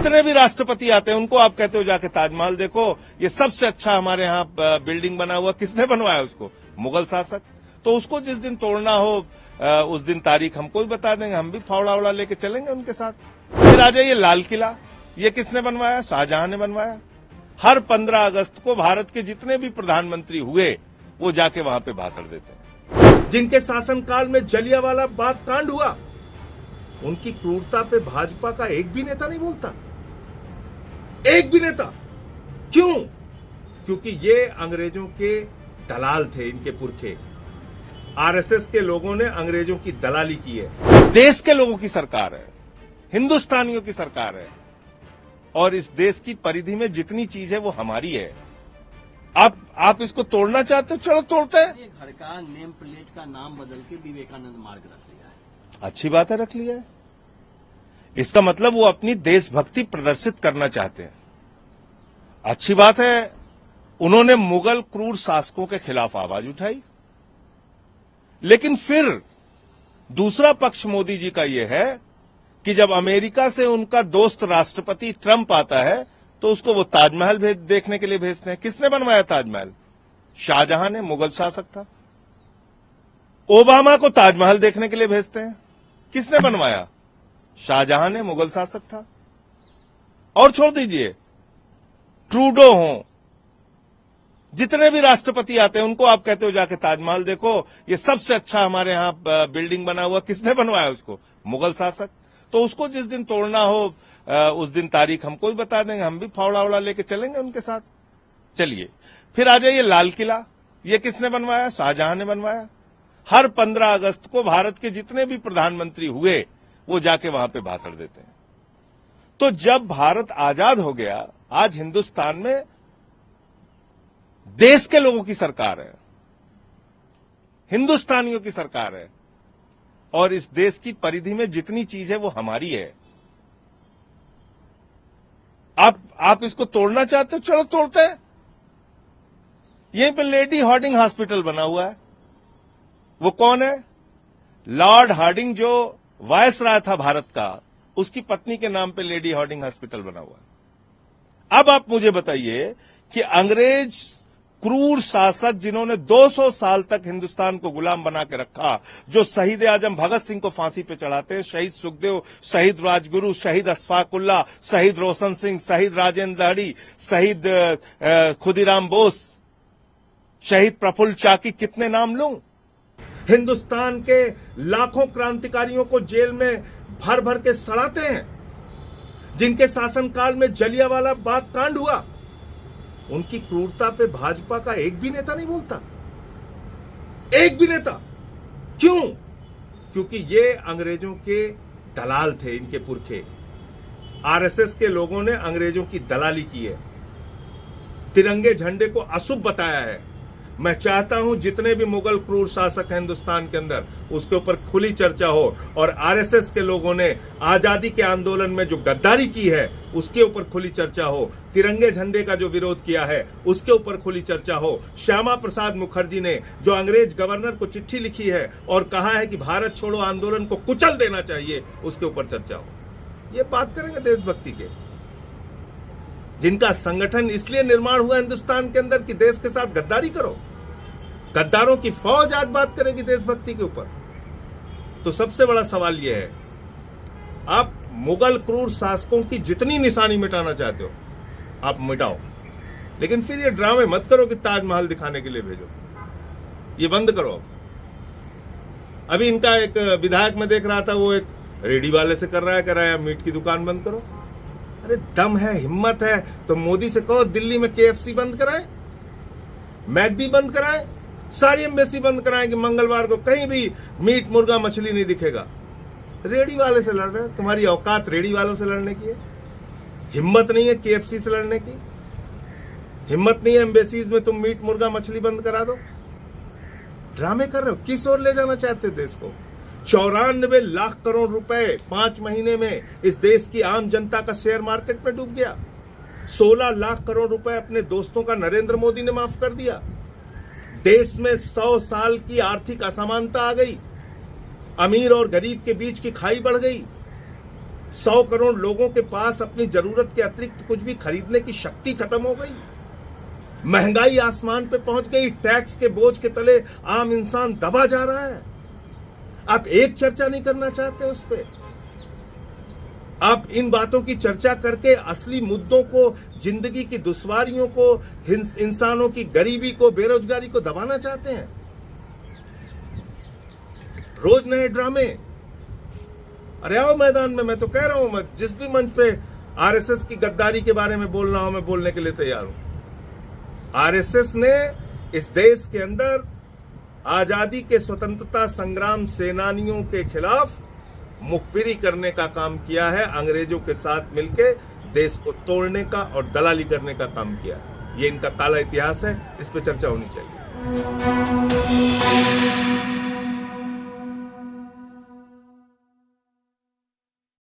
जितने भी राष्ट्रपति आते हैं उनको आप कहते हो जाके ताजमहल देखो, ये सबसे अच्छा हमारे यहाँ बिल्डिंग बना हुआ। किसने बनवाया उसको? मुगल शासक। तो उसको जिस दिन तोड़ना हो उस दिन तारीख हमको भी बता देंगे, हम भी फावड़ा उड़ा लेके चलेंगे उनके साथ। फिर आ जाइए लाल किला, ये किसने बनवाया? शाहजहां ने बनवाया। हर 15 अगस्त को भारत के जितने भी प्रधानमंत्री हुए वो जाके वहां पे भाषण देते हैं। जिनके शासनकाल में जलियांवाला बाग कांड हुआ, उनकी क्रूरता पे भाजपा का एक भी नेता नहीं बोलता, एक भी नेता। क्यों? क्योंकि ये अंग्रेजों के दलाल थे, इनके पुरखे। आरएसएस के लोगों ने अंग्रेजों की दलाली की है। देश के लोगों की सरकार है, हिंदुस्तानियों की सरकार है, और इस देश की परिधि में जितनी चीज है वो हमारी है। आप इसको तोड़ना चाहते हो, चलो तोड़ते हैं। घर का नेम प्लेट का नाम बदल के विवेकानंद मार्ग रख लिया है। अच्छी बात है, रख लिया है। इसका मतलब वो अपनी देशभक्ति प्रदर्शित करना चाहते हैं। अच्छी बात है, उन्होंने मुगल क्रूर शासकों के खिलाफ आवाज उठाई। लेकिन फिर दूसरा पक्ष मोदी जी का यह है कि जब अमेरिका से उनका दोस्त राष्ट्रपति ट्रंप आता है तो उसको वो ताजमहल देखने के लिए भेजते हैं। किसने बनवाया ताजमहल? शाहजहां ने, मुगल शासक था। ओबामा को ताजमहल देखने के लिए भेजते हैं। किसने बनवाया? शाहजहां ने, मुगल शासक था। और छोड़ दीजिए, ट्रूडो हो, जितने भी राष्ट्रपति आते हैं उनको आप कहते हो जाके ताजमहल देखो, ये सबसे अच्छा हमारे यहाँ बिल्डिंग बना हुआ। किसने बनवाया उसको? मुगल शासक। तो उसको जिस दिन तोड़ना हो उस दिन तारीख हमको भी बता देंगे, हम भी फावड़ा उड़ा लेके चलेंगे उनके साथ। चलिए, फिर आ जाइए लाल किला, ये किसने बनवाया? शाहजहां ने बनवाया। हर 15 अगस्त को भारत के जितने भी प्रधानमंत्री हुए वो जाके वहां पे भाषण देते हैं। तो जब भारत आजाद हो गया, आज हिंदुस्तान में देश के लोगों की सरकार है, हिंदुस्तानियों की सरकार है, और इस देश की परिधि में जितनी चीज है वो हमारी है। आप इसको तोड़ना चाहते हो, चलो तोड़ते हैं। यहीं पे लेडी हार्डिंग हॉस्पिटल बना हुआ है। वो कौन है? लॉर्ड हार्डिंग, जो वायसराय था भारत का, उसकी पत्नी के नाम पे लेडी हार्डिंग हॉस्पिटल बना हुआ है। अब आप मुझे बताइए कि अंग्रेज क्रूर शासक जिन्होंने 200 साल तक हिंदुस्तान को गुलाम बना के रखा, जो शहीद आजम भगत सिंह को फांसी पे चढ़ाते हैं, शहीद सुखदेव, शहीद राजगुरु, शहीद अशफाकुल्ला, शहीद रोशन सिंह, शहीद राजेंद्र दहड़ी, शहीद खुदीराम बोस, शहीद प्रफुल्ल चाकी, कितने नाम लूं? हिंदुस्तान के लाखों क्रांतिकारियों को जेल में भर भर के सड़ाते हैं। जिनके शासनकाल में जलियांवाला बाग कांड हुआ, उनकी क्रूरता पे भाजपा का एक भी नेता नहीं बोलता, एक भी नेता। क्यों? क्योंकि ये अंग्रेजों के दलाल थे, इनके पुरखे। आरएसएस के लोगों ने अंग्रेजों की दलाली की है, तिरंगे झंडे को अशुभ बताया है। मैं चाहता हूं जितने भी मुगल क्रूर शासक हैं हिंदुस्तान के अंदर, उसके ऊपर खुली चर्चा हो, और आरएसएस के लोगों ने आजादी के आंदोलन में जो गद्दारी की है उसके ऊपर खुली चर्चा हो, तिरंगे झंडे का जो विरोध किया है उसके ऊपर खुली चर्चा हो। श्यामा प्रसाद मुखर्जी ने जो अंग्रेज गवर्नर को चिट्ठी लिखी है और कहा है कि भारत छोड़ो आंदोलन को कुचल देना चाहिए, उसके ऊपर चर्चा हो। ये बात करेंगे देशभक्ति के, जिनका संगठन इसलिए निर्माण हुआ हिंदुस्तान के अंदर कि देश के साथ गद्दारी करो। गद्दारों की फौज आज बात करेगी देशभक्ति के ऊपर। तो सबसे बड़ा सवाल यह है, आप मुगल क्रूर शासकों की जितनी निशानी मिटाना चाहते हो आप मिटाओ, लेकिन फिर ये ड्रामे मत करो कि ताजमहल दिखाने के लिए भेजो। ये बंद करो। अभी इनका एक विधायक में देख रहा था, वो एक रेडी वाले से कर रहा है मीट की दुकान बंद करो। अरे दम है, हिम्मत है तो मोदी से कहो दिल्ली में केएफसी बंद कराए, मैकडी बंद कराए, सारी एम्बेसी बंद कराएं कि मंगलवार को कहीं भी मीट, मुर्गा, मछली नहीं दिखेगा। रेडी वाले से लड़ रहे हो, तुम्हारी औकात रेडी वालों से लड़ने की है। हिम्मत नहीं है केएफसी से लड़ने की, हिम्मत नहीं है एम्बेसीज में तुम मीट, मुर्गा, मछली बंद करा दो। ड्रामे कर रहे हो। किस ओर ले जाना चाहते हो देश को? 94 लाख करोड़ रुपए 5 महीने में इस देश की आम जनता का शेयर मार्केट में डूब गया। 16 लाख करोड़ रुपए अपने दोस्तों का नरेंद्र मोदी ने माफ कर दिया। देश में 100 साल की आर्थिक असमानता आ गई, अमीर और गरीब के बीच की खाई बढ़ गई। 100 करोड़ लोगों के पास अपनी जरूरत के अतिरिक्त कुछ भी खरीदने की शक्ति खत्म हो गई। महंगाई आसमान पे पहुंच गई। टैक्स के बोझ के तले आम इंसान दबा जा रहा है। आप एक चर्चा नहीं करना चाहते उस पे। आप इन बातों की चर्चा करके असली मुद्दों को, जिंदगी की दुश्वारियों को, इंसानों की गरीबी को, बेरोजगारी को दबाना चाहते हैं। रोज नए ड्रामे। अरे आओ मैदान में। मैं तो कह रहा हूं, मैं जिस भी मंच पे आरएसएस की गद्दारी के बारे में बोल रहा हूं, मैं बोलने के लिए तैयार हूं। आरएसएस ने इस देश के अंदर आजादी के स्वतंत्रता संग्राम सेनानियों के खिलाफ मुखबिरी करने का काम किया है। अंग्रेजों के साथ मिलकर देश को तोड़ने का और दलाली करने का काम किया है। ये इनका काला इतिहास है। इस पर चर्चा होनी चाहिए।